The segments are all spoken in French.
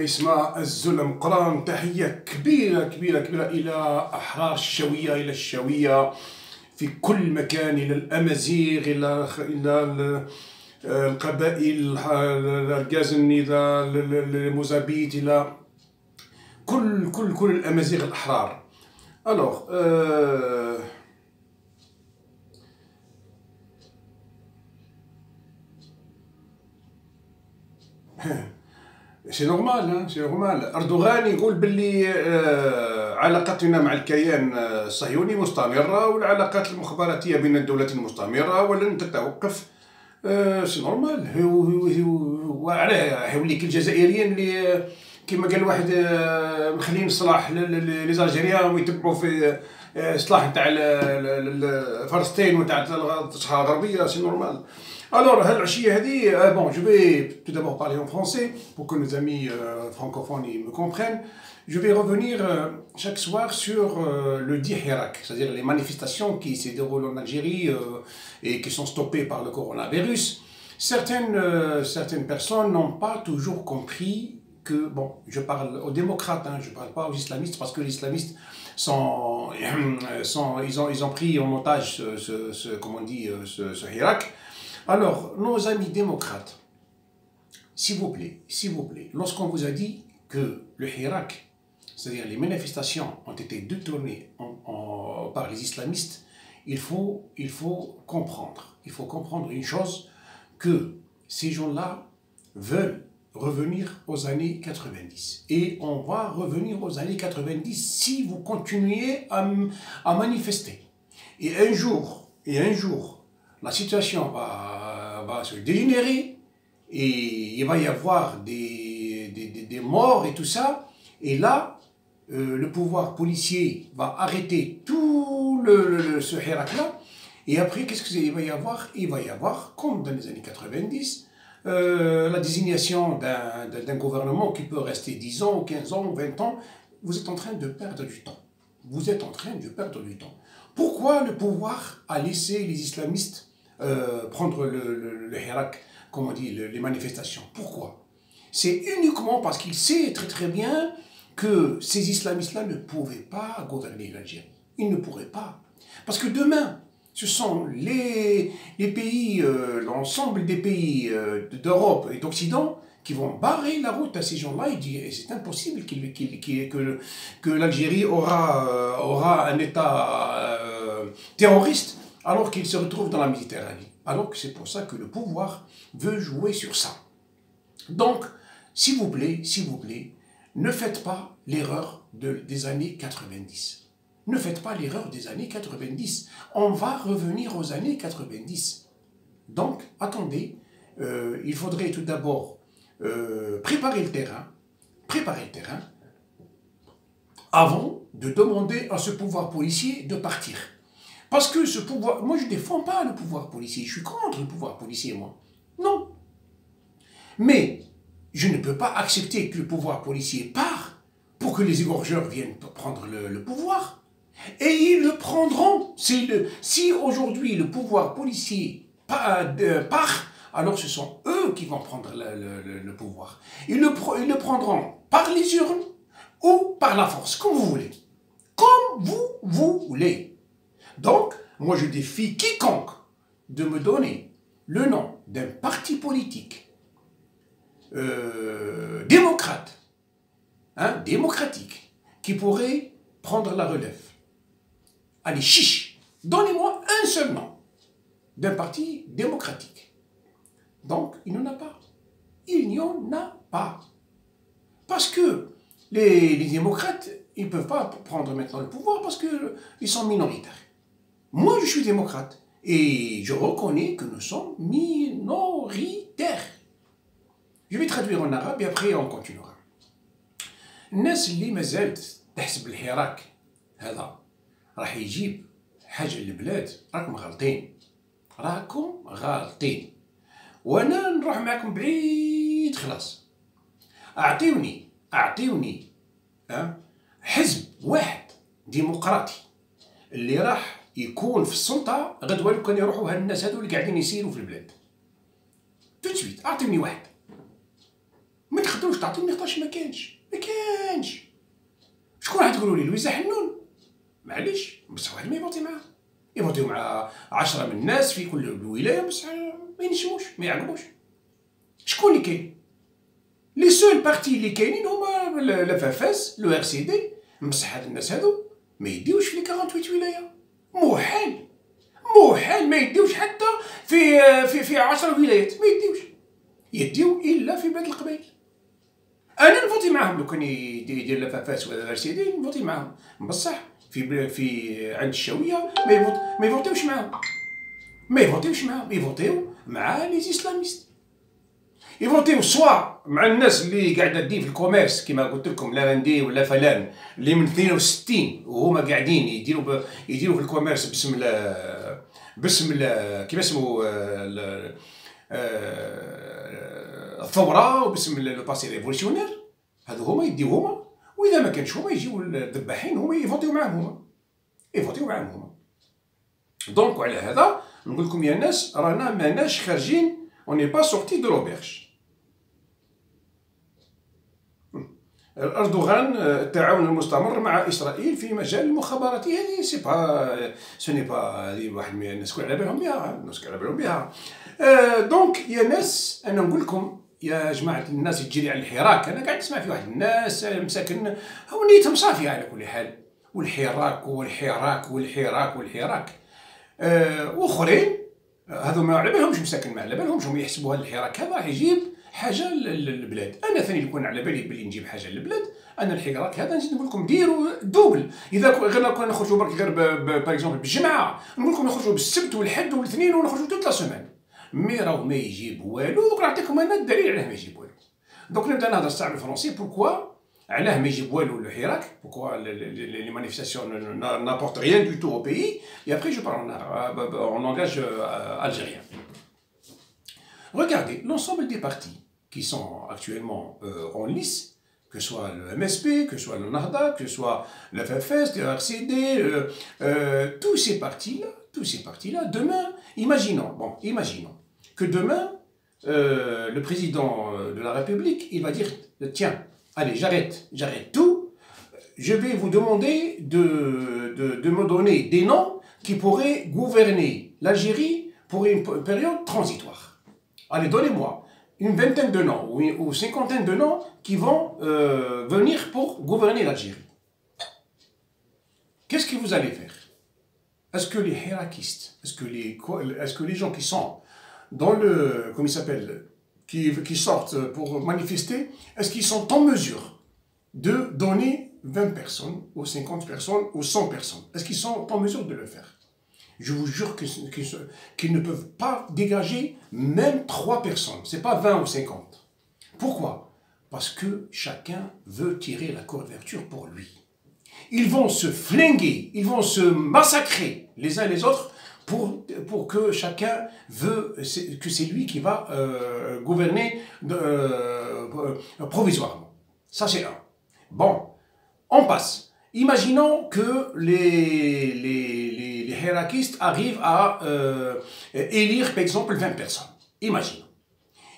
اسمها الزلم قران. تحية كبيرة كبيرة كبيرة إلى أحرار الشوية، إلى الشوية في كل مكان، إلى الأمازيغ، إلى القبائل الغازن، إلى الموزابيت، إلى كل الأمازيغ الأحرار. ألوغ سي نورمال، سي نورمال. أردوغان يقول باللي علاقتنا مع الكيان الصهيوني مستمرة، والعلاقات المخابراتية بين الدولتين مستمرة ولن تتوقف. سي نورمال. وعلاه يوليك الجزائريين اللي كما قال واحد مخلين الصلاح ليزالجيريان ويتبعوا في الصلاح نتاع فلسطين ونتاع الصحراء الغربية. سي نورمال. Alors, bon, je vais tout d'abord parler en français pour que nos amis francophones me comprennent. Je vais revenir chaque soir sur le dit Hirak, c'est-à-dire les manifestations qui se déroulent en Algérie et qui sont stoppées par le coronavirus. Certaines personnes n'ont pas toujours compris que, bon, je parle aux démocrates, hein, je ne parle pas aux islamistes, parce que les islamistes ils ont pris en otage ce Hirak. Alors, nos amis démocrates, s'il vous plaît, lorsqu'on vous a dit que le Hirak, c'est-à-dire les manifestations, ont été détournées par les islamistes, il faut comprendre une chose, que ces gens-là veulent revenir aux années 90. Et on va revenir aux années 90 si vous continuez à manifester. Et un jour, la situation va se dégénérer et il va y avoir des morts et tout ça. Et là, le pouvoir policier va arrêter tout ce Hirak-là. Et après, qu'est-ce qu'il va y avoir? Il va y avoir, comme dans les années 90, la désignation d'un gouvernement qui peut rester 10 ans, 15 ans, 20 ans. Vous êtes en train de perdre du temps. Vous êtes en train de perdre du temps. Pourquoi le pouvoir a laissé les islamistes prendre le Hirak, comme on dit, les manifestations? Pourquoi? C'est uniquement parce qu'il sait très très bien que ces islamistes-là ne pouvaient pas gouverner l'Algérie. Ils ne pourraient pas. Parce que demain, ce sont les pays, l'ensemble des pays d'Europe et d'Occident qui vont barrer la route à ces gens-là et dire c'est impossible que l'Algérie aura un État terroriste alors qu'il se retrouve dans la Méditerranée. Alors que c'est pour ça que le pouvoir veut jouer sur ça. Donc, s'il vous plaît, ne faites pas l'erreur des années 90. Ne faites pas l'erreur des années 90. On va revenir aux années 90. Donc, attendez, il faudrait tout d'abord préparer le terrain avant de demander à ce pouvoir policier de partir. Parce que ce pouvoir, moi je ne défends pas le pouvoir policier, je suis contre le pouvoir policier, moi. Non. Mais je ne peux pas accepter que le pouvoir policier part pour que les égorgeurs viennent prendre le pouvoir. Et ils le prendront. Si aujourd'hui le pouvoir policier part, alors ce sont eux qui vont prendre le pouvoir. Ils le prendront par les urnes ou par la force, comme vous voulez. Comme vous voulez. Donc, moi je défie quiconque de me donner le nom d'un parti politique démocrate, démocratique, qui pourrait prendre la relève. Allez, chiche, donnez-moi un seul nom d'un parti démocratique. Donc, il n'y en a pas. Il n'y en a pas. Parce que les démocrates, ils ne peuvent pas prendre maintenant le pouvoir parce qu'ils sont minoritaires. Moi, je suis démocrate et je reconnais que nous sommes minoritaires. Je vais traduire en arabe et après on continuera. الناس اللي ما زالت تحسب الحراك هذا راح يجيب حاجة للبلاد راكم غالطين. وانا نروح معكم بعيد خلاص. اعطيوني حزب واحد ديمقراطي اللي راح يكون في السلطة غدوة لو كان يروحوا هاد الناس هادو اللي قاعدين يسيروا في البلاد. تو سويت اعطيوني واحد. ما تقدروش تعطيوني خاطرش ما كانش. شكون راح تقولوا لي؟ لويزا حنون؟ معليش، بصح واحد ما يفوتي معاه، يفوتيو مع 10 من الناس في كل ولايه، بصح ما ينجموش، ما يعقبوش. شكون اللي كاين؟ لي سول بارتي اللي كاينين هما لافافاس، لو ار سي دي، بصح هاد الناس هادو ما يديوش في لي 48 ولايه، محال ما يديوش حتى في 10 ولايات، ما يديو الا في بلاد القبائل. انا نفوتي معاهم لو كان يدير لافافاس ولا ار سي دي، نفوتي معاهم، بصح في عند الشاويه ما يفوتيوش معاهم، يفوتيو مع لي اسلاميست، يفوتيو سوا مع الناس اللي قاعده دي في الكوميرس كيما قلت لكم، لاندي ولا فلان اللي من 62 وهما قاعدين يديروا في الكوميرس باسم كيما اسمه الثوره وباسم لو باسي ريفوليسيونير. هذو هما يديو هما، واذا ما كانش هما يجيو الذباحين هما يفوتيو معاهم هما. دونك على هذا نقول لكم يا ناس، رانا ماناش خارجين، on n'est pas sorti de l'auberge. اردوغان التعاون المستمر مع اسرائيل في مجال المخابرات، هذه سوني با هذه واحد من الناس كل على بالهم بها، دونك يا ناس انا نقول لكم يا جماعه الناس تجري على الحراك. انا قاعد نسمع في واحد الناس مساكن هو نيتهم صافيه على كل حال، والحراك واخرين هذو ما على بالهمش مساكن، ما على بالهمش، هم يحسبوا هذا الحراك هذا راح يجيب حاجه للبلاد. انا ثاني يكون على بالي بلي نجيب حاجه للبلاد، انا الحراك هذا نزيد نقول لكم ديروا دوبل. اذا غير كنا نخرجوا برك غير باغ اكزومبل بالجمعه، نقول لكم نخرجوا بالسبت والحد والاثنين ونخرجوا توت لا سيمين، مي راهو ما يجيب والو. دوك نعطيكم انا الدليل علاه ما يجيب والو. دوك نبدا نهضر الصعب الفرنسي، بوركوا علاه ما يجيب والو الحراك، بوركوا لي مانيفيستاسيون n'apportent rien du tout au pays, et après je parle en langage algérien. Regardez l'ensemble des partis qui sont actuellement en lice, que ce soit le MSP, que ce soit le Nahda, que ce soit la FFS, le RCD, tous ces partis-là, demain, imaginons que demain, le président de la République, il va dire, tiens, allez, j'arrête tout, je vais vous demander de me donner des noms qui pourraient gouverner l'Algérie pour une période transitoire. Allez, donnez-moi une vingtaine de noms ou cinquantaine de noms qui vont venir pour gouverner l'Algérie. Qu'est-ce que vous allez faire? Est-ce que les hirakistes, est-ce que les gens qui sont dans le, comment il s'appelle, qui sortent pour manifester, est-ce qu'ils sont en mesure de donner 20 personnes ou 50 personnes ou 100 personnes? Est-ce qu'ils sont en mesure de le faire? Je vous jure qu'ils ne peuvent pas dégager même 3 personnes. Ce n'est pas 20 ou 50. Pourquoi? Parce que chacun veut tirer la couverture pour lui. Ils vont se flinguer, ils vont se massacrer les uns les autres pour que chacun veut que c'est lui qui va gouverner provisoirement. Ça c'est un. Bon, on passe. Imaginons que les hirakistes arrivent à élire par exemple 20 personnes. Imaginons.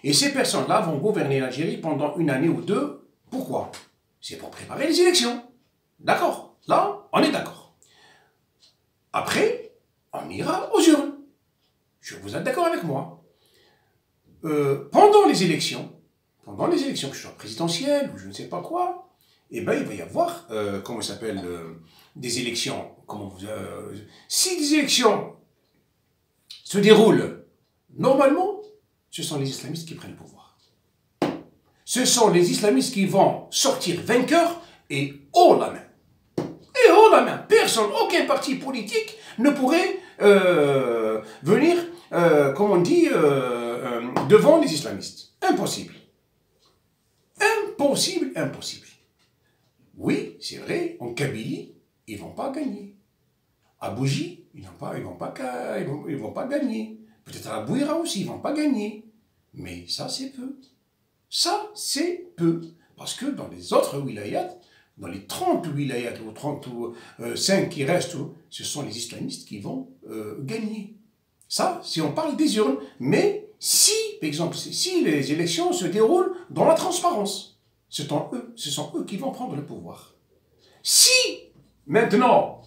Et ces personnes-là vont gouverner l'Algérie pendant une année ou deux. Pourquoi? C'est pour préparer les élections. D'accord? Là, on est d'accord. Après, on ira aux urnes. Vous êtes d'accord avec moi? Pendant les élections, que ce soit présidentielles ou je ne sais pas quoi, eh ben, il va y avoir, comment ça s'appelle, des élections. Si des élections se déroulent normalement, ce sont les islamistes qui prennent le pouvoir. Ce sont les islamistes qui vont sortir vainqueurs et haut la main. Et haut la main. Personne, aucun parti politique ne pourrait venir, comme on dit, devant les islamistes. Impossible. Impossible, impossible. Oui, c'est vrai, en Kabylie, ils ne vont pas gagner. À Bougie, ils ne vont pas gagner. Peut-être à Bouira aussi, ils ne vont pas gagner. Mais ça, c'est peu. Ça, c'est peu. Parce que dans les autres wilayats, dans les 30 wilayats ou 35 qui restent, ce sont les islamistes qui vont gagner. Ça, si on parle des urnes. Mais si, par exemple, si les élections se déroulent dans la transparence, ce sont eux qui vont prendre le pouvoir. Si, maintenant,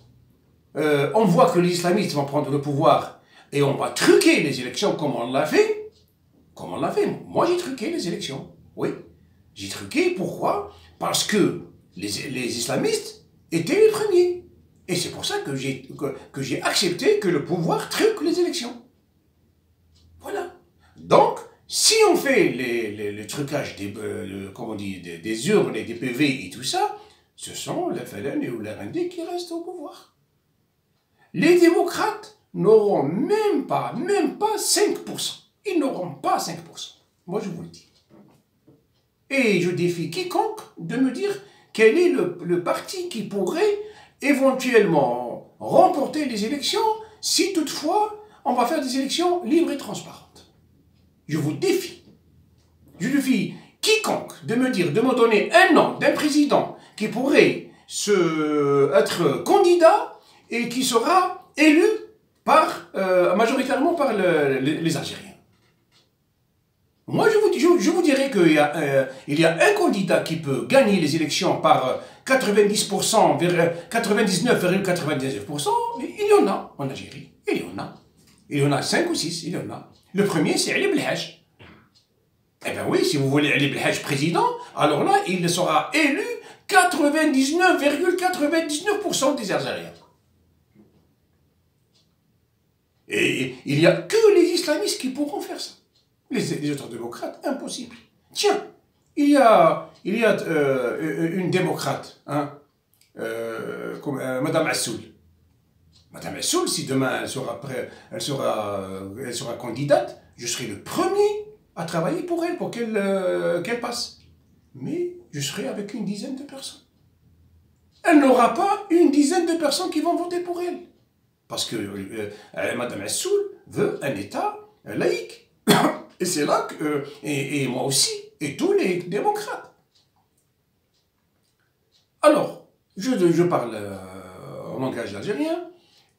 on voit que les islamistes vont prendre le pouvoir et on va truquer les élections comme on l'a fait, moi j'ai truqué les élections, oui. J'ai truqué, pourquoi? Parce que les islamistes étaient les premiers. Et c'est pour ça que j'ai accepté que le pouvoir truque les élections. Voilà. Donc, si on fait le trucage des urnes et des PV et tout ça, ce sont les FLN ou les RND qui restent au pouvoir. Les démocrates n'auront même pas 5%. Ils n'auront pas 5%. Moi, je vous le dis. Et je défie quiconque de me dire quel est le parti qui pourrait éventuellement remporter les élections si toutefois on va faire des élections libres et transparentes. Je vous défie. Je défie quiconque de me donner un nom d'un président qui pourrait être candidat et qui sera élu majoritairement par les Algériens. Moi, je vous dirais qu'il y a un candidat qui peut gagner les élections par 90%, vers 99,99%. Il y en a en Algérie. Il y en a 5 ou 6, il y en a. Le premier, c'est Ali Belhaj. Eh bien oui, si vous voulez Ali Belhaj président, alors là, il sera élu 99,99% des Algériens. Et il n'y a que les islamistes qui pourront faire ça. Les autres démocrates, impossible. Tiens, il y a une démocrate, hein, Madame Assoul. Madame Assoul, si demain elle sera candidate, je serai le premier à travailler pour elle, pour qu'elle passe. Mais je serai avec une dizaine de personnes. Elle n'aura pas une dizaine de personnes qui vont voter pour elle. Parce que Madame Assoul veut un État laïque. Et c'est là que, et moi aussi, et tous les démocrates. Alors, je parle en langage algérien.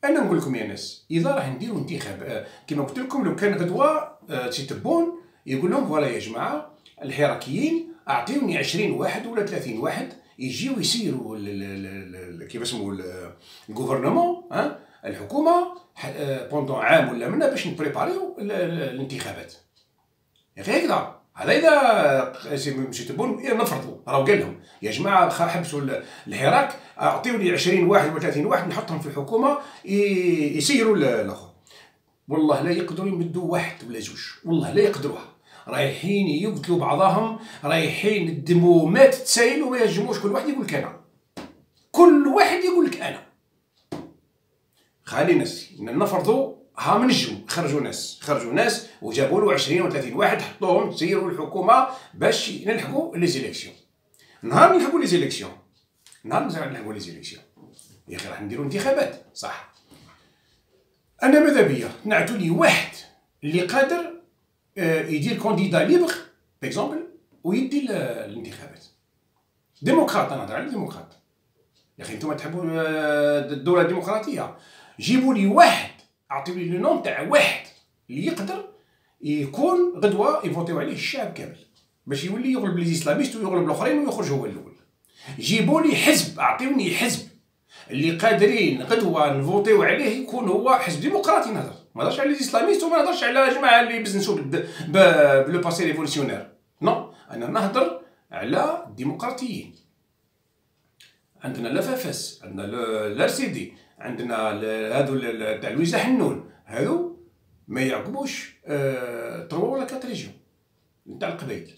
أنا نقول لكم يا ناس إذا راح نديروا انتخاب كما قلت لكم لو كان غدوة تتبون يقول لهم فوالا يا جماعة الحراكيين أعطيوني 20 واحد ولا 30 واحد يجيو يسيروا كيف اسمه الجوفرنمون الحكومة بوندون عام ولا منا باش نبريباريو الانتخابات. غير هكذا هذا اذا مشي تبون نفرضوا راهو قال لهم يا جماعه حبسوا الحراك اعطيوني 20 واحد و30 واحد نحطهم في الحكومه يسيروا الاخر. والله لا يقدروا يمدوا واحد ولا جوج، والله لا يقدروها. رايحين يقتلوا بعضهم، رايحين الدمومات تسايل وما ينجموش كل واحد يقول لك انا. كل واحد يقول لك انا. خلينا نفرضوا ها منجموا خرجوا ناس وجابوا له 20 و 30 واحد حطوهم سيروا الحكومه باش نلحقوا لي زيليكسيون. نهار نلحقوا لي زيليكسيون يا اخي راح نديروا انتخابات صح. انا ماذا بيا نعتوا لي واحد اللي قادر يدير كونديدا ليبر باكزومبل ويدي الانتخابات. ديمقراط، انا نهضر على ديمقراط. يا اخي انتم تحبوا الدوله الديمقراطيه، جيبوا لي واحد، اعطيو لي لو نوم تاع واحد اللي يقدر يكون غدوه يفوتيو عليه الشعب كامل باش يولي يغلب لي اسلاميست ويغلب الاخرين ويخرج هو الاول. جيبوا لي حزب، اعطيوني حزب اللي قادرين غدوه نفوتيو عليه يكون هو حزب ديمقراطي. نهضر ما نهضرش على لي اسلاميست وما نهضرش على جماعه اللي بزنسوا بلو باسي ريفوليسيونير. نو، انا نهضر على الديمقراطيين. عندنا لافافاس، عندنا الارسيدي، عندنا هادو تاع لويزا حنون، هادو ما يعقبوش 3 ولا 4 ريجيون نتاع القبائل،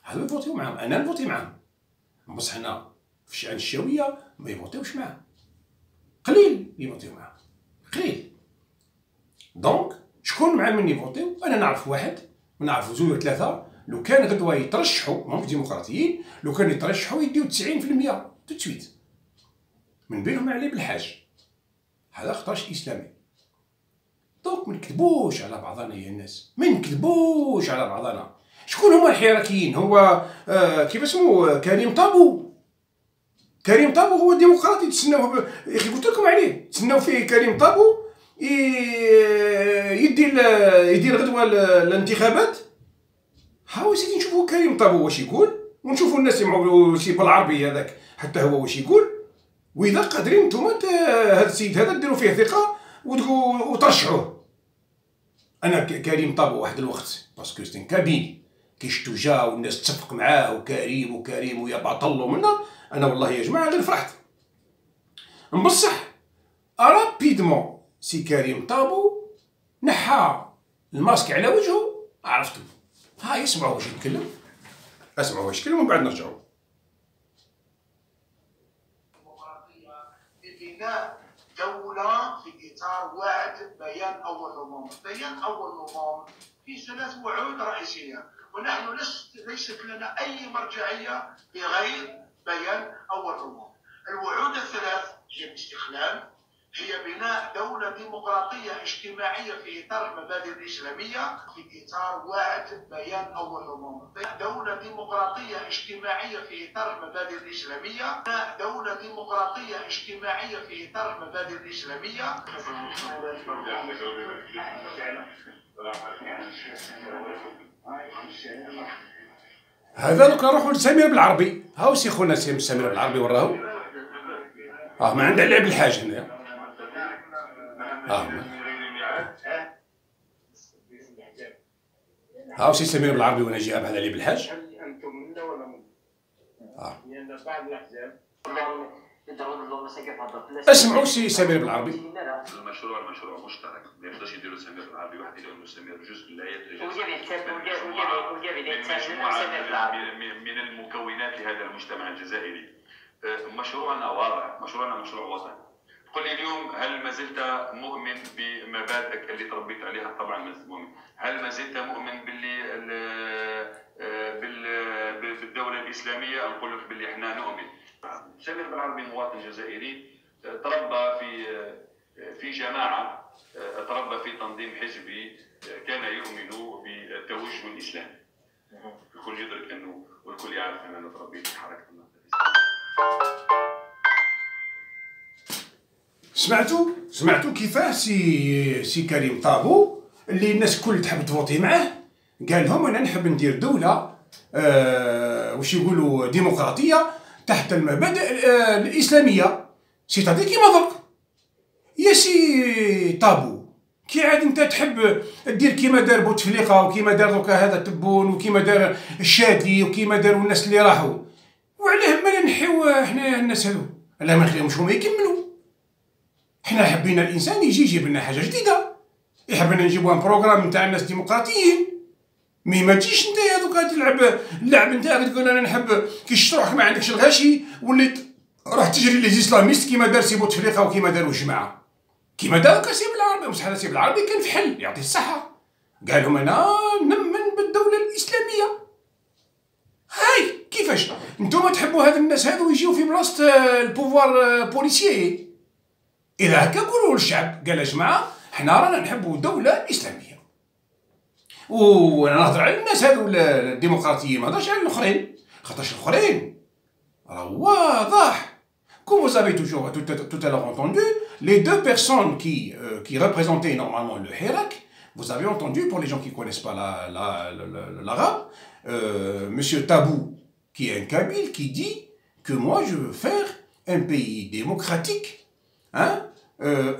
هادو يفوتيو معاهم، انا نفوتي معاهم. بصح حنا في الشأن الشاويه ما يفوتيوش معاهم، قليل يفوتيو معاهم، قليل. دونك شكون مع من يفوتيو؟ انا نعرف واحد ونعرف زوج ولا 3 لو كان غدوه يترشحوا ماهمش ديمقراطيين، لو كانوا يترشحوا يديو 90% توتسويت من بينهم علي بالحاج. هذا خطاش اسلامي. دونك ما نكذبوش على بعضنا يا الناس، ما نكذبوش على بعضنا. شكون هما الحراكيين؟ هو كيف اسمه كريم طابو. كريم طابو هو الديمقراطي، تسناوه يا اخي قلت لكم عليه، تسناو فيه كريم طابو يدير غدوه الانتخابات. هاو سيدي نشوفوا كريم طابو واش يقول، ونشوفوا الناس يسمعوا شي بالعربيه هذاك حتى هو واش يقول. واذا قادرين نتوما هذا السيد هذا ديروا فيه ثقه وترشحوه. انا كريم طابو واحد الوقت باسكو سي كابين كي شتو جا والناس تتفق معاه وكريم ويا بطل ومنا، انا والله يا جماعه غير فرحت. بصح رابيدمون سي كريم طابو نحى الماسك على وجهه، عرفتو. ها اسمعوا واش يتكلم، اسمعوا واش يتكلم ومن بعد نرجعوا. لبناء دولة في إطار وعد بيان أول نوفمبر. بيان أول نوفمبر فيه 3 وعود رئيسية، ونحن ليست لنا أي مرجعية بغير بيان أول نوفمبر. الوعود الثلاث هي الاستقلال، هي بناء دولة ديمقراطية اجتماعية في إطار المبادئ الإسلامية في إطار وعد بيان أول نوفمبر. دولة ديمقراطية اجتماعية في إطار المبادئ الإسلامية، دولة ديمقراطية اجتماعية في إطار المبادئ الإسلامية. هذا دوك نروحوا لسمير بالعربي. هاو سي خونا سمير بالعربي وراهو. ما عنده لعب الحاج هنايا. هاو سي سمير بالعربي وانا جايب هذا اللي بالحاج. انتم منا ولا منا؟ لان بعض الاحزاب اسمعوا سي سمير بالعربي. المشروع مشترك، ما يقدرش يديروا سمير بالعربي وحده لانه سمير جزء لا يتجزا من المكونات لهذا المجتمع الجزائري. مشروعنا واضح، مشروعنا مشروع وطني. قل لي اليوم هل ما زلت مؤمن بمبادئك اللي تربيت عليها؟ طبعا ما زلت مؤمن. هل ما زلت مؤمن بالدولة الإسلامية؟ نقول لك باللي احنا نؤمن. سمير بالعربي مواطن جزائري تربى في جماعة، تربى في تنظيم حزبي كان يؤمن بالتوجه الإسلامي. الكل يدرك أنه والكل يعرف أن أنا تربيت في حركة النهضة الإسلامية. سمعتوا كيفاه سي كريم طابو اللي الناس الكل تحب تفوتي معاه، قال لهم انا نحب ندير دوله واش يقولوا ديمقراطيه تحت المبادئ الاسلاميه. سيتادي كيما درك يا سي طابو، كي عاد انت تحب دير كيما دار بوتفليقه وكيما دار دوكا هذا تبون وكيما دار الشادي وكيما داروا الناس اللي راحوا، وعلاه ما نحيو احنا الناس هذو؟ لا ما نخليهمش هما يكملوا. احنا حبينا الانسان يجيب لنا حاجه جديده، يحبنا نجيبوا بروغرام نتاع الناس ديمقراطيين. ما تجيش انت دوكا تلعب اللعب نتاعك تقول انا نحب كي تروح ما عندكش الغاشي واللي راح تجري لي زيسلاميست كيما دار سي بوتفليقه وكيما داروا الجماعه كيما دار سي بالعربي. بصح سي بالعربي كان في حل يعطيه الصحه، قال لهم انا نمن بالدوله الاسلاميه. هاي كيفاش نتوما تحبوا هاد الناس هذو يجيو في بلاصه البوفوار بوليسيي؟ اذا هكا قولوا للشعب قال يا جماعه حنا رانا نحبوا دوله اسلاميه. وانا نهضر على الناس هذو الديمقراطيين ما نهضرش على الاخرين، خاطرش الاخرين راه واضح. Comme vous avez toujours tout à l'heure entendu, les deux personnes qui représentaient normalement le Hirak, vous avez entendu, pour les gens qui ne connaissent pas l'arabe, Monsieur Tabou, qui est un Kabyle, qui dit que moi je veux faire un pays démocratique, hein,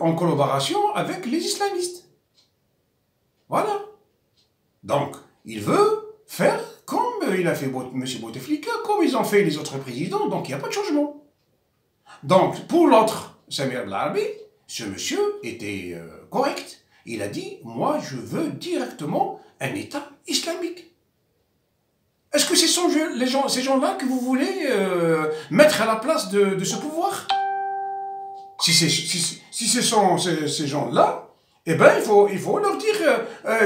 en collaboration avec les islamistes. Voilà. Donc, il veut faire comme il a fait M. Bouteflika, comme ils ont fait les autres présidents, donc il n'y a pas de changement. Donc, pour l'autre, Samir Blarbi, ce monsieur était correct. Il a dit, moi, je veux directement un État islamique. Est-ce que ces gens-là que vous voulez mettre à la place de ce pouvoir? Si ce sont ces gens-là, eh ben, il faut leur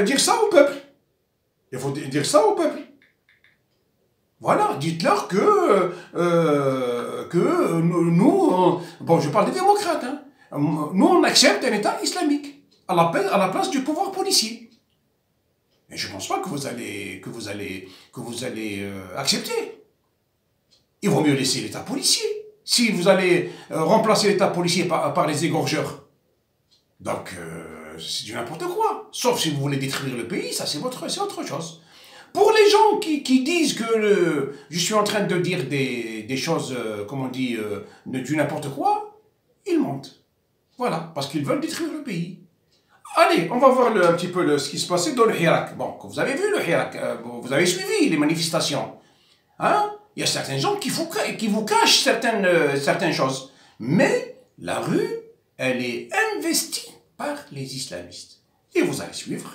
dire ça au peuple. Il faut dire ça au peuple. Voilà, dites-leur que nous, bon, je parle des démocrates, hein, nous on accepte un État islamique à la place du pouvoir policier. Et je ne pense pas que vous allez accepter. Il vaut mieux laisser l'État policier. Si vous allez remplacer l'État policier par les égorgeurs, donc c'est du n'importe quoi. Sauf si vous voulez détruire le pays, ça c'est autre chose. Pour les gens qui disent que je suis en train de dire des choses, comme on dit, du n'importe quoi, ils mentent. Voilà, parce qu'ils veulent détruire le pays. Allez, on va voir un petit peu ce qui se passait dans le Hirak. Bon, vous avez vu le Hirak, vous avez suivi les manifestations. Hein? Il y a certains gens qui vous cachent certaines choses. Mais la rue, elle est investie par les islamistes. Et vous allez suivre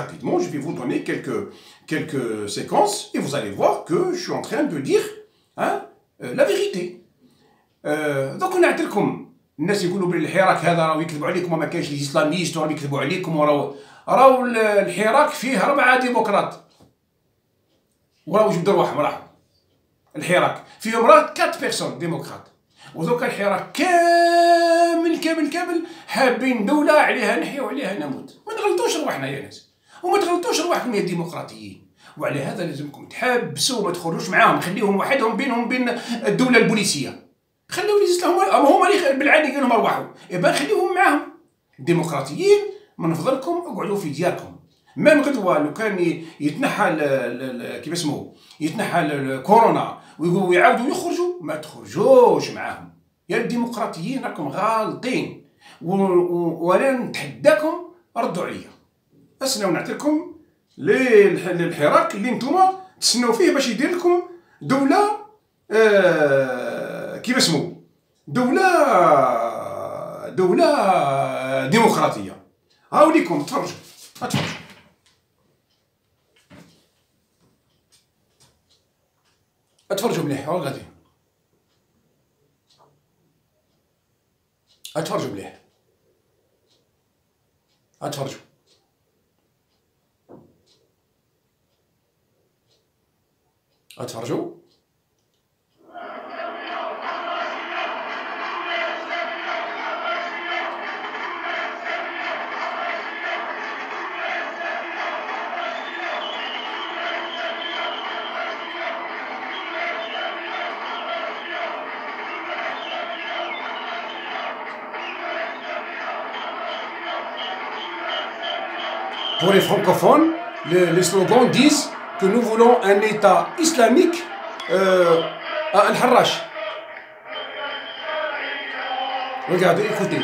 rapidement, je vais vous donner quelques séquences et vous allez voir que je suis en train de dire la vérité. Donc on a لكم الناس يقولوا بالحراك هذا راهو يكذبوا عليكم وما كاينش لي اسلاميست وراهم يكذبوا عليكم راهو الحراك فيه 4 ديمقراط وراهو جبدوا رواحهم راحوا الحراك فيهم 4 بيرسون ديمقراط ودوكا الحراك كامل حابين دولة عليها نحيا وعليها نموت. ما نغلطوش رواحنا يا ناس وما تغلطوش رواحكم يا الديمقراطيين. وعلى هذا لازمكم تحبسوا وما تخرجوش معاهم، خليهم وحدهم بينهم وبين الدولة البوليسية. خليهم هما اللي بالعادي قالوا ارواحوا، يبقى خليهم معاهم. الديمقراطيين من فضلكم اقعدوا في دياركم. مام غدوه لو كان يتنحى كيف اسمه يتنحى الكورونا ويعاودوا يخرجوا، ما تخرجوش معاهم. يا الديمقراطيين راكم غالطين وانا نتحداكم ردوا عليا. اسناو نعطيكم الحراك اللي نتوما تسناو فيه باش يدير لكم دوله كيف اسمه دولة ديمقراطية. هاوليكم تفرجوا اتفرجوا مليح. هاو غادي اتفرجوا مليح، اتفرجوا. اتفرجوا. Pour les francophones, les slogans disent que nous voulons un État islamique à Al-Harrach. Regardez, écoutez.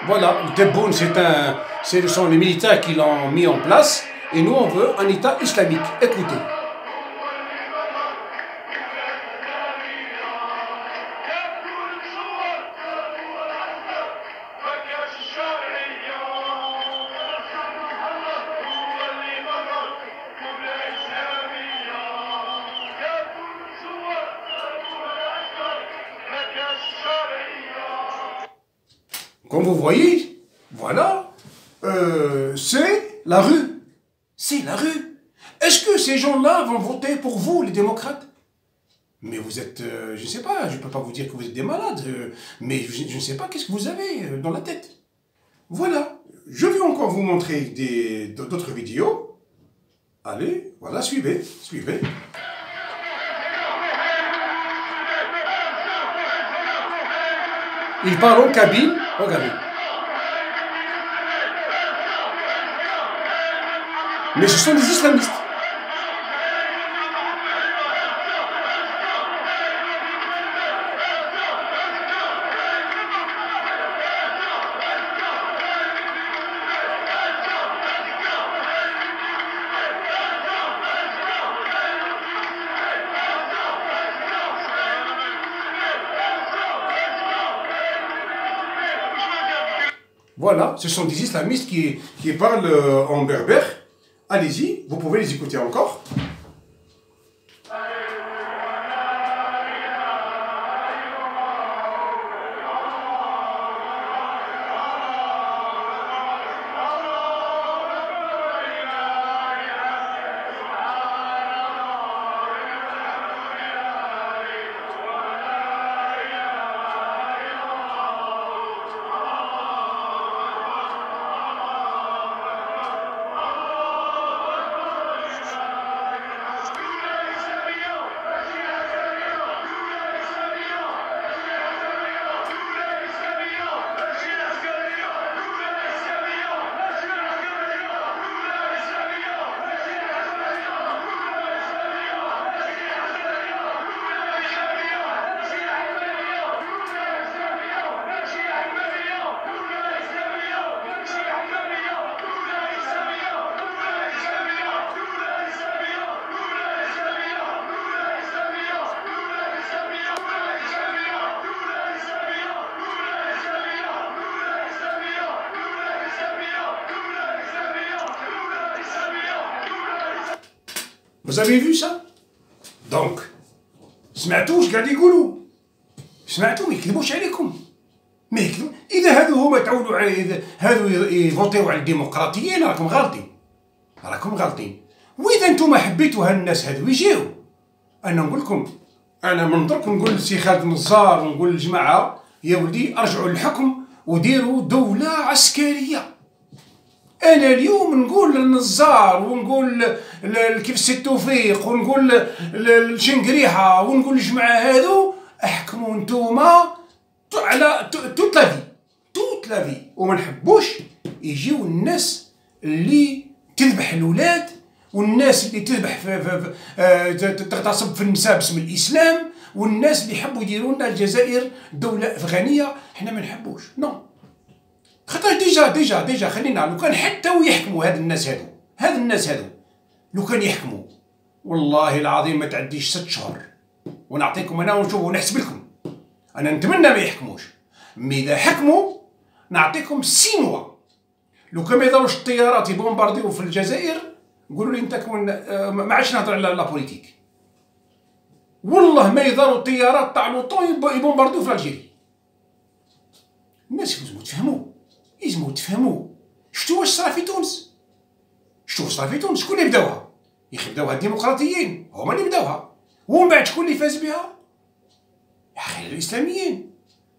Voilà, le Tebboune, ce sont les militaires qui l'ont mis en place, et nous on veut un État islamique. Écoutez. Comme vous voyez, voilà, c'est la rue. C'est la rue. Est-ce que ces gens-là vont voter pour vous, les démocrates? Mais vous êtes, je ne sais pas, je ne peux pas vous dire que vous êtes des malades, mais je ne sais pas qu'est-ce que vous avez dans la tête. Voilà, je vais encore vous montrer d'autres vidéos. Allez, voilà, suivez. Il parle en kabyle, regardez. Mais ce sont des islamistes. Voilà, ce sont des islamistes qui parlent en berbère. Allez-y, vous pouvez les écouter encore. Vous avez vu ça? Donc, سمعتوا واش قاعد يقولوا؟ سمعتوا ما يكذبوش عليكم. ما يكذبوا. إذا هادو هما تعودوا على هادو يفوتيو على الديمقراطيين راكم غالطين. راكم غالطين. وإذا نتوما حبيتوا هالناس هادو يجيو. أنا نقول لكم أنا منظركم نقول لسي خالد النزار ونقول للجماعة يا ولدي أرجعوا للحكم وديروا دولة عسكرية. أنا اليوم نقول للنزار ونقول كيف سي توفيق ونقول للشنقريحة ونقول للجماعة هادو احكموا نتوما على توت لافي وما نحبوش يجيو الناس اللي تذبح الولاد والناس اللي تذبح تغتصب في النساء باسم الإسلام والناس اللي يحبوا يديروا لنا الجزائر دولة غنية. حنا ما نحبوش نو خاطر ديجا خلينا لو كان حتى ويحكموا هاد الناس هادو لو كان يحكموا والله العظيم ما تعديش 6 شهور ونعطيكم انا ونشوفوا ونحسب لكم. انا نتمنى ما يحكموش مي اذا حكموا نعطيكم 6 موا. لو كان ما يداروش الطيارات يبومبارديو في الجزائر قولوا لي انت ما عادش نهضر على لا بوليتيك. والله ما يداروا الطيارات تاع لوطون يبومبارديو في الجيري. الناس يلزموا تفهموا شفتوا واش صرا في تونس. شكون اللي بداوها؟ بداوها الديمقراطيين هما اللي بداوها. ومن بعد شكون اللي فاز بها؟ يا اخي الاسلاميين.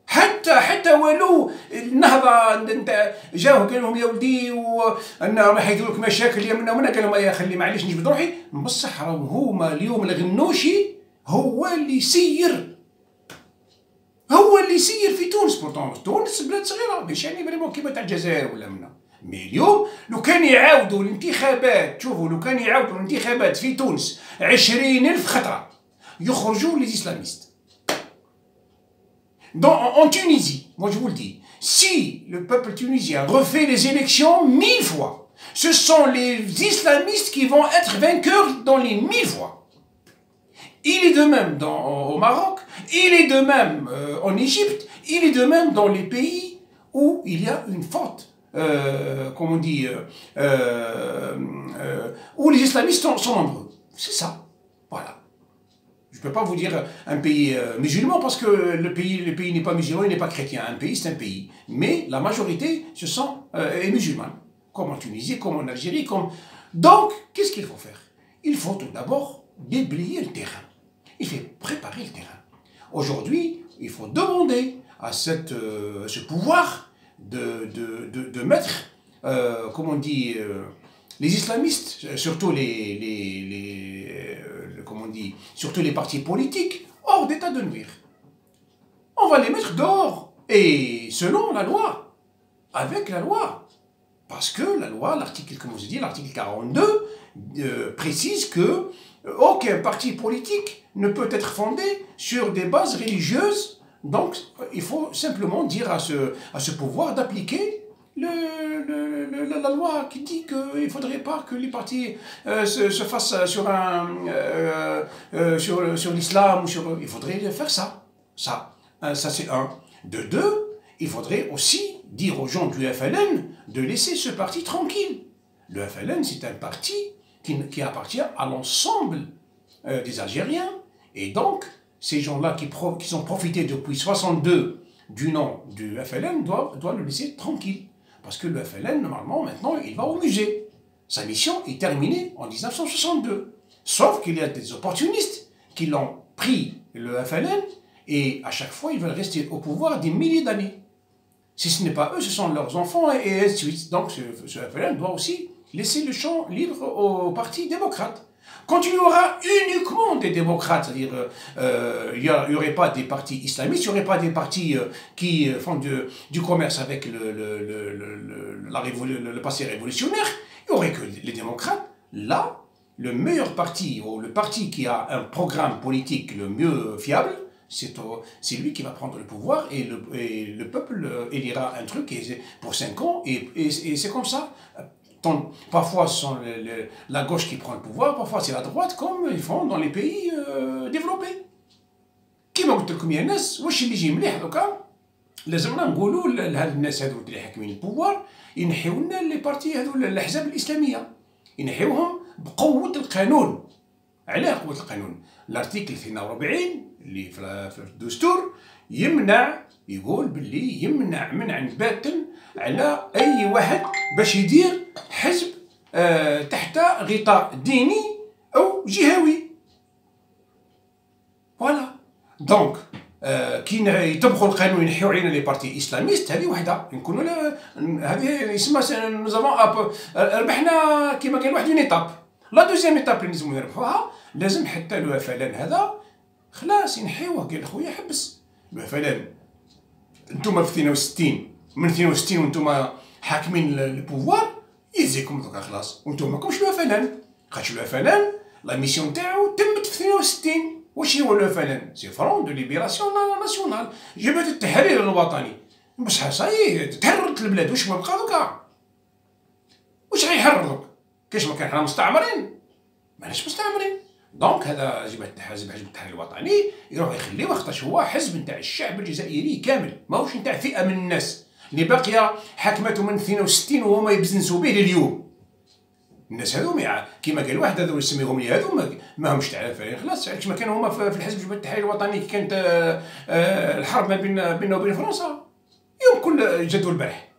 حتى والو النهضه جاو قال لهم يا ولدي وان راح يديروا لك مشاكل يمنا ومنا قال لهم يا خلي معليش نجبد روحي بصح راهم هما اليوم الغنوشي هو اللي يسير في تونس. بورتون تونس بلاد صغيره مش يعني فريمون كيما تاع الجزائر ولا منا. مي اليوم لو كان يعاودوا الانتخابات شوفوا لو كان يعاودوا الانتخابات في تونس 20,000 خطره يخرجوا لي اسلاميست. En Tunisie, moi je vous le dis, si le peuple tunisien refait les élections 1000 fois, ce sont les islamistes qui vont être vainqueurs dans les 1000 fois. Il est de même au Maroc, il est de même en Égypte, il est de même dans les pays où il y a une forte, comment on dit, où les islamistes sont nombreux. C'est ça, voilà. Je ne peux pas vous dire un pays musulman parce que le pays n'est pas musulman, il n'est pas chrétien. Un pays, c'est un pays. Mais la majorité est musulmane. Comme en Tunisie, comme en Algérie. Donc, qu'est-ce qu'il faut faire? Il faut tout d'abord déblayer le terrain. Il faut préparer le terrain. Aujourd'hui, il faut demander à ce pouvoir de mettre, comment on dit, les islamistes, surtout surtout les partis politiques, hors d'état de nuire. On va les mettre dehors. Et selon la loi. Avec la loi. Parce que la loi, l'article, comme je dis, l'article 42, précise que aucun parti politique ne peut être fondé sur des bases religieuses. Donc, il faut simplement dire à ce pouvoir d'appliquer la loi qui dit qu'il ne faudrait pas que les partis se fassent sur l'islam ou sur... Il faudrait faire ça. Ça c'est un. De deux, il faudrait aussi dire aux gens du FLN de laisser ce parti tranquille. Le FLN, c'est un parti qui appartient à l'ensemble des Algériens. Et donc, ces gens-là qui ont profité depuis 62 du nom du FLN doivent le laisser tranquille. Parce que le FLN, normalement, maintenant, il va au musée. Sa mission est terminée en 1962. Sauf qu'il y a des opportunistes qui l'ont pris, le FLN, et à chaque fois, ils veulent rester au pouvoir des milliers d'années. Si ce n'est pas eux, ce sont leurs enfants, et ainsi de suite. Donc, ce FLN doit aussi laisser le champ libre au parti démocrate. Quand il y aura uniquement des démocrates, c'est-à-dire il n'y aurait pas des partis islamistes, il n'y aurait pas des partis qui font du commerce avec le passé révolutionnaire, il n'y aurait que les démocrates. Là, le meilleur parti, ou le parti qui a un programme politique le mieux fiable, c'est lui qui va prendre le pouvoir et le peuple élira un truc pour 5 ans et c'est comme ça. Parfois, ce sont la gauche qui prend le pouvoir, parfois c'est la droite, comme ils font dans les pays développés. كيما قلت لكم يا ناس واش اللي يجي مليح دوكا لازمنا نقولوا لهاد الناس هادو اللي حاكمين البوار ينحيو لنا لي بارتي هادو الاحزاب الاسلاميه ينحيوهم بقوه القانون على قوة القانون. الارتيكل 42 اللي في الدستور يمنع، يقول باللي يمنع منعا باتا على اي واحد باش يدير حزب تحت غطاء ديني او جهوي. فوالا دونك كي يطبقوا القانون ينحيو علينا لي بارتي اسلاميست، هذه وحده نكونوا هذه يسمى نوزافون ربحنا كيما قال واحد اون ايتاب. لا دوزيام ايتاب اللي لازم نربحوها، لازم حتى لو فلان هذا خلاص ينحيوه. قال خويا حبس لو فلان، نتوما في 62 من 62 وانتوما حاكمين البوفوار، يزيكم دوكا خلاص وانتوما ماكمش لو فلان. خاطش لو فلان لا ميسيون تاعو تمت في 62. واش هو لو فلان؟ سي فرون دو ليبيراسيون ناسيونال، جبهة التحرير الوطني. بصح صايي تحررت البلاد، واش بقى دوكا؟ واش غيحرر دوك؟ كاش ما كان حنا مستعمرين؟ ماناش مستعمرين. دونك هذا حزب التحرير الوطني يروح يخليوه، خاطرش هو حزب نتاع الشعب الجزائري كامل، ماهوش نتاع فئة من الناس اللي باقية حكمته من 62 وهما يبزنسوا به لليوم. الناس هذو كيما قال واحد هذو يسميهم لي هذو ماهمش تاع الفريق خلاص. كيما كانوا هما في الحزب جبهة التحرير الوطني كي كانت الحرب ما بيننا وبين فرنسا، يوم كل جدوا البارح،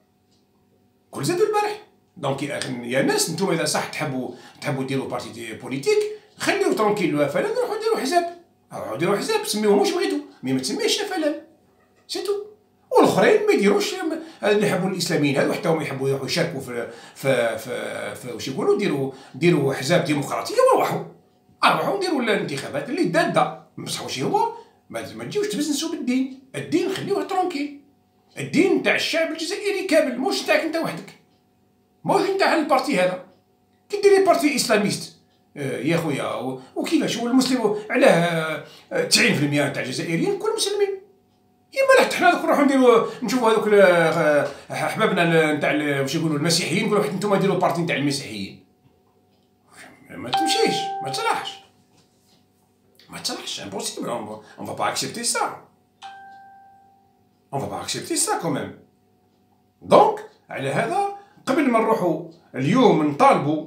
كل زادوا البارح. دونك يا ناس نتوما اذا صح تحبوا ديروا بارتي بوليتيك، خليو ترونكيل لو فلان، روحوا ديروا حزاب، روحوا ديروا حزاب سميوهم واش بغيتو، مي ما تسميش فلان سي تو. والاخرين ما يديروش، اللي يحبوا الاسلاميين هذو حتى هما يحبوا يروحوا يشاركوا في واش يقولوا ديروا حزاب ديمقراطيه، روحوا ديروا الانتخابات اللي داده. بصح واش هو ما تجيوش تبزنسوا بالدين. الدين خليوه ترونكيل، الدين نتاع الشعب الجزائري كامل، موش نتاعك انت وحدك، موش نتاع البارتي هذا. كي ديري بارتي اسلاميست يا خويا، وكيفاش هو المسلم علاه 90% تاع الجزائريين كل مسلمين. يما حتى حنا نروحو نشوفوا هذوك احبابنا نتاع واش يقولوا المسيحيين، نقولوا حتى نتوما ديروا بارتي نتاع المسيحيين. ما تمشيش، ما تصلحش امبوسيبل. اون فا با اكسبتي سا، اون فا با اكسبتي سا كوميم. دونك على هذا قبل ما نروحوا اليوم نطالبوا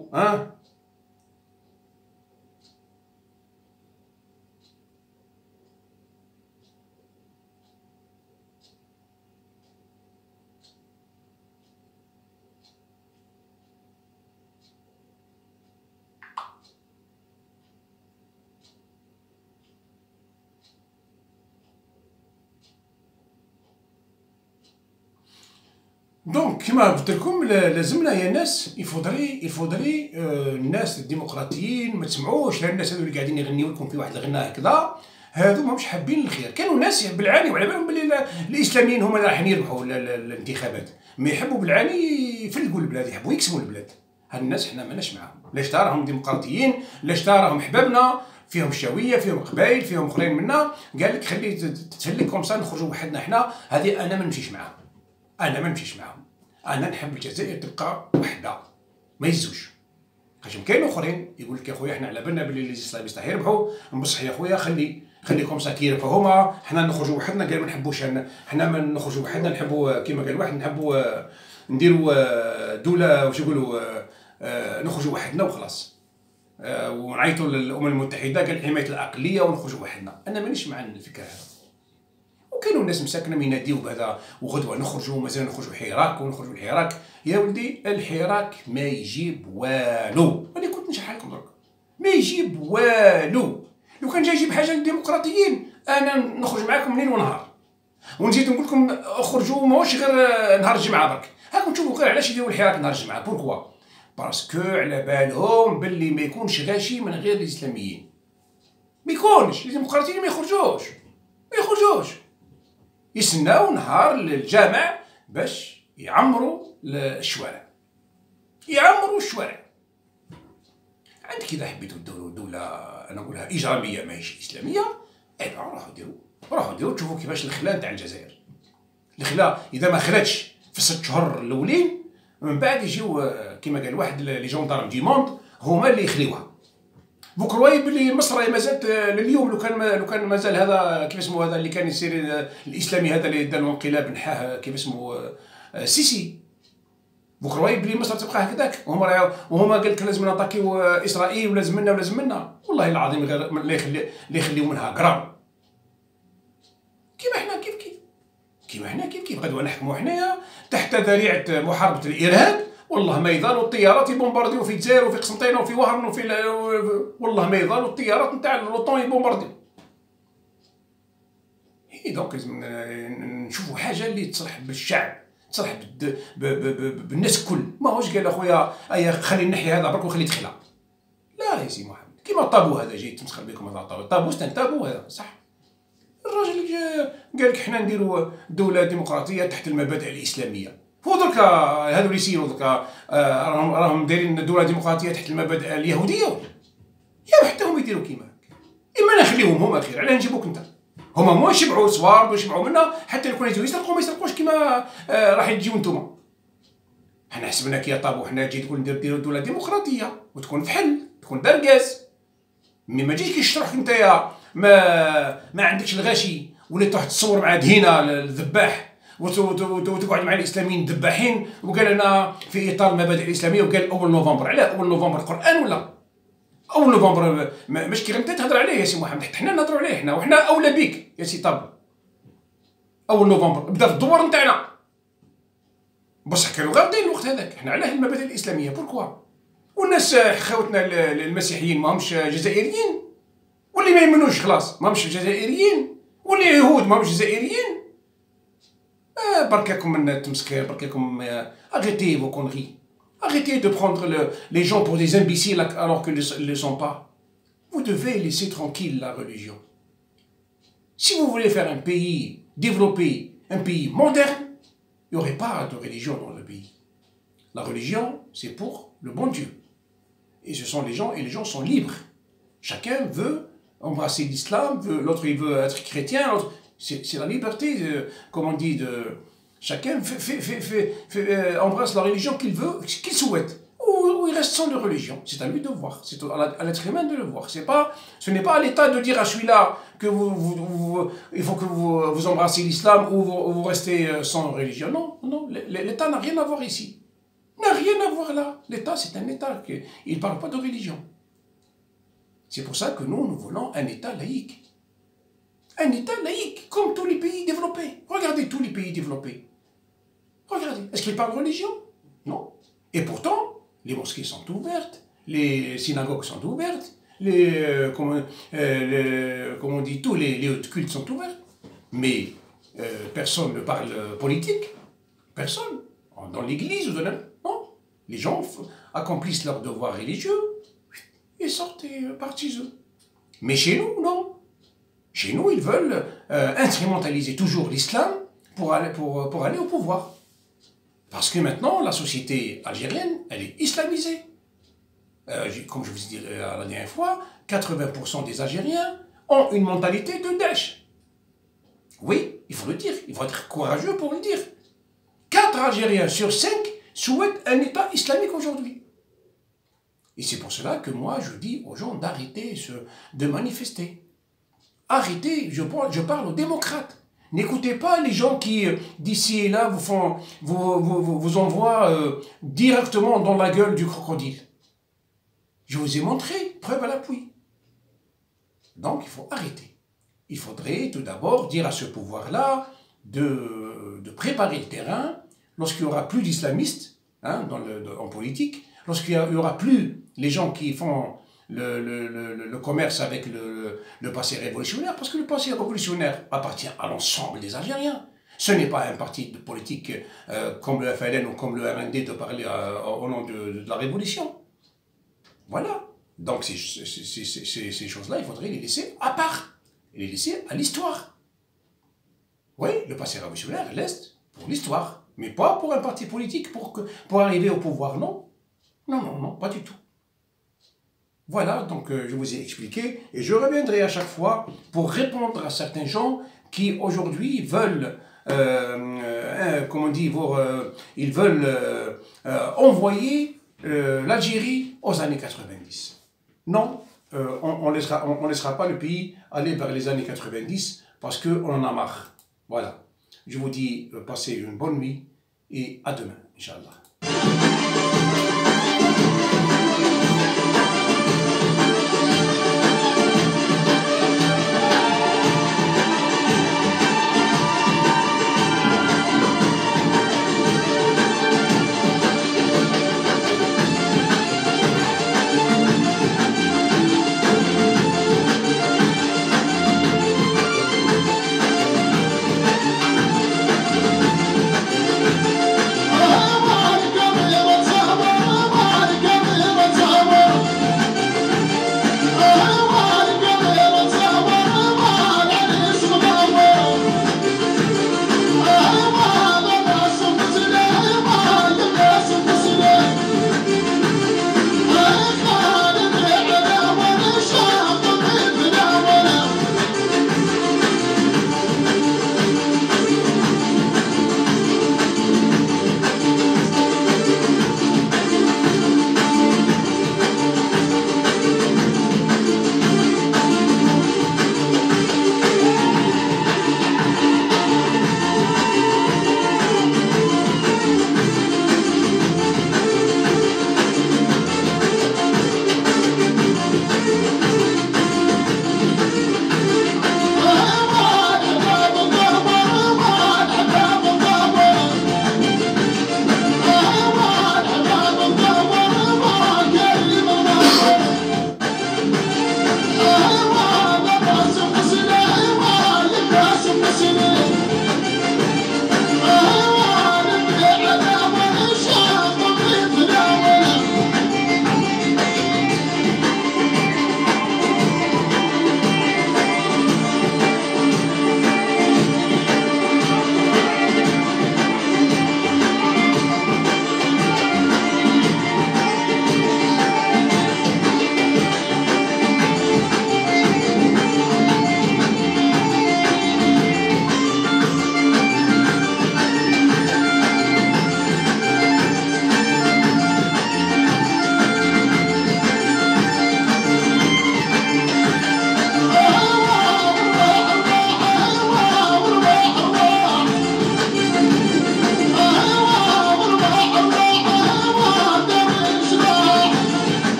دونك كيما قلت لكم لازمنا يا ناس يفودري الناس الديمقراطيين ما تسمعوش للناس هذو اللي قاعدين يغنيو لكم في واحد الغناء هكذا. هذو ماهمش حابين الخير. كانوا ناس بالعاني وعلى بالهم بلي الاسلاميين هما اللي رايحين يربحوا الانتخابات، ما يحبوا بالعاني يفلقوا البلاد، يحبوا يكسبوا البلاد. هاد الناس حنا ماناش معاهم. لاش تراهم ديمقراطيين، لاش تراهم حبابنا، فيهم الشاويه، فيهم قبايل، فيهم اخرين منا. قال لك خلي تفلك كومسا نخرجوا وحدنا حنا. هذه انا ما نمشيش معاهم، انا ما نمشيش معاهم. انا نحب الجزائر تبقى وحده، ما يزوج. خاطر كاين اخرين يقول لك يا خويا حنا على بالنا بلي الاسلاميست راح يربحوا، بصح يا خويا خليكم سا كي يربحوا هما، حنا نخرجوا وحدنا. قال ما نحبوش حنا ما نخرجوا وحدنا، نحبوا كيما قال واحد نحبوا نديروا دوله واش يقولوا نخرجوا وحدنا وخلاص. ونعيطوا للامم المتحده قال حمايه الاقليه ونخرجوا وحدنا. انا مانيش مع الفكره هذا. وكانوا الناس مساكنه يناديو بهذا وغدوه نخرجوا مازال نخرجوا حراك ونخرجوا الحراك. يا ولدي الحراك ما يجيب والو، انا كنت نشرح لكم درك ما يجيب والو. لو كان جاي يجيب حاجه للديمقراطيين انا نخرج معاكم ليل ونهار، ونزيد نقول لكم اخرجوا ماهوش غير نهار الجمعه برك. هاكم تشوفوا غير علاش يديروا الحراك نهار الجمعه. بوركوا؟ باسكو على بالهم باللي ما يكونش غاشي من غير الاسلاميين، ما يكونش الديمقراطيين ما يخرجوش يستناو نهار الجامع باش يعمروا الشوارع، عندك اذا حبيتوا ديروا دوله انا نقولها اجراميه ماهيش اسلاميه، ايوا روحوا ديروا تشوفوا كيفاش الخلا نتاع الجزائر. الخلا اذا ما خلاتش في 6 شهور الاولين، من بعد يجيو كيما قال واحد لي جوندارم دي موند هما اللي يخليوها. بوك رواي بلي مصر راهي مازالت لليوم، لو كان مازال هذا كيف اسمه هذا اللي كان يسير الاسلامي هذا اللي دار الانقلاب نحاه كيف اسمه السيسي، Vous croyez بلي مصر تبقى هكذاك وهما قال لك لازم نطاكيو اسرائيل ولازم منا والله العظيم غير اللي يخليو منها قرام كيما حنا كيف غدوه نحكموا حنايا تحت ذريعه محاربه الارهاب. والله ما يزالوا الطيارات يبومبارديو في الجزائر وفي قسنطينه وفي وهران والله ما يزالوا الطيارات نتاع الوطن يبومبارديو. دونك لازم نشوفوا حاجه اللي تصلح بالشعب، تصلح بالناس الكل. ماهوش قال اخويا ايا خلي نحي هذا برك وخلي يدخلها. لا يا سي محمد كيما الطابو هذا جاي تمسخر بكم هذا الطابو تابو هذا صح. الراجل قال لك حنا نديروا دوله ديمقراطيه تحت المبادئ الاسلاميه. هو دركا هذو اللي يسيروا دركا راهم دايرين دوله ديمقراطيه تحت المبادئ اليهوديه يا حتى هم يديروا كيما هكا. اما نخليهم هما خير علاه نجيبوك انت. هما مو يشبعوا صوارد ويشبعوا منا حتى لو كانوا يسرقوا ما يسرقوش كيما راح تجيو نتوما. حنا حسبنا كي طابو حنا تجي تقول نديروا دوله ديمقراطيه وتكون فحل تكون بركاز. مي ما تجيش كي تشرح نتايا ما عندكش الغاشي ولا تروح تصور مع دهينه الذباح وتقعد مع الاسلاميين الذباحين وقال انا في اطار المبادئ الاسلاميه وقال اول نوفمبر. علاه اول نوفمبر القران ولا اول نوفمبر مش كي انت تهضر عليه يا سي محمد حنا نهضروا عليه حنا وحنا اولى بيك يا سي طابو. اول نوفمبر بدا في الدوار نتاعنا بصح كانوا غالطين الوقت هذاك. حنا علاه المبادئ الاسلاميه بوركوا والناس خوتنا المسيحيين ماهمش جزائريين واللي ما يمنوش خلاص ماهمش جزائريين واللي يهود ماهمش جزائريين. بركاكم من التمسكير بركاكم arrêtez vos conneries. Arrêtez de prendre les gens pour des imbéciles alors qu'ils ne le sont pas. Vous devez laisser tranquille la religion. Si vous voulez faire un pays développé, un pays moderne, il n'y aurait pas de religion dans le pays. La religion, c'est pour le bon Dieu. Et ce sont les gens, et les gens sont libres. Chacun veut embrasser l'islam, l'autre il veut être chrétien, c'est la liberté, comme on dit, de... Chacun embrasse la religion qu'il veut, qu'il souhaite. Ou il reste sans de religion. C'est à lui de voir. C'est à l'être humain de le voir. Ce n'est pas à l'État de dire à celui-là que il faut que vous embrassez l'islam ou vous restez sans religion. Non, non. L'État n'a rien à voir ici. N'a rien à voir là. L'État, c'est un État. Il ne parle pas de religion. C'est pour ça que nous voulons un État laïque. Un État laïque, comme tous les pays développés. Regardez tous les pays développés. Regardez, est-ce qu'ils parlent religion? Non. Et pourtant, les mosquées sont ouvertes, les synagogues sont ouvertes, comme on dit, tous les lieux de culte sont ouverts. Mais personne ne parle politique. Personne. Dans l'église ou dans... Non. Les gens accomplissent leurs devoirs religieux et sortent et partent chez eux. Mais chez nous, non. Chez nous, ils veulent instrumentaliser toujours l'islam pour aller au pouvoir. Parce que maintenant, la société algérienne, elle est islamisée. Comme je vous ai dit la dernière fois, 80% des Algériens ont une mentalité de Daesh. Oui, il faut le dire, il faut être courageux pour le dire. 4 Algériens sur 5 souhaitent un État islamique aujourd'hui. Et c'est pour cela que moi, je dis aux gens d'arrêter de manifester. Arrêtez, je parle aux démocrates. N'écoutez pas les gens qui, d'ici et là, vous envoient directement dans la gueule du crocodile. Je vous ai montré, preuve à l'appui. Donc, il faut arrêter. Il faudrait tout d'abord dire à ce pouvoir-là de préparer le terrain lorsqu'il n'y aura plus d'islamistes en politique, lorsqu'il n'y aura plus les gens qui font le commerce avec le passé révolutionnaire, parce que le passé révolutionnaire appartient à l'ensemble des Algériens. Ce n'est pas un parti politique comme le FLN ou comme le RND de parler au nom de la révolution. Voilà. Donc ces choses-là, il faudrait les laisser à part, et les laisser à l'histoire. Oui, le passé révolutionnaire reste pour l'histoire, mais pas pour un parti politique pour arriver au pouvoir, non. Non, non, non, pas du tout. Voilà, donc je vous ai expliqué, et je reviendrai à chaque fois pour répondre à certains gens qui aujourd'hui veulent, comme on dit, ils veulent envoyer l'Algérie aux années 90. Non, on laissera pas le pays aller vers les années 90 parce qu'on en a marre. Voilà, je vous dis passez une bonne nuit et à demain, Inch'Allah.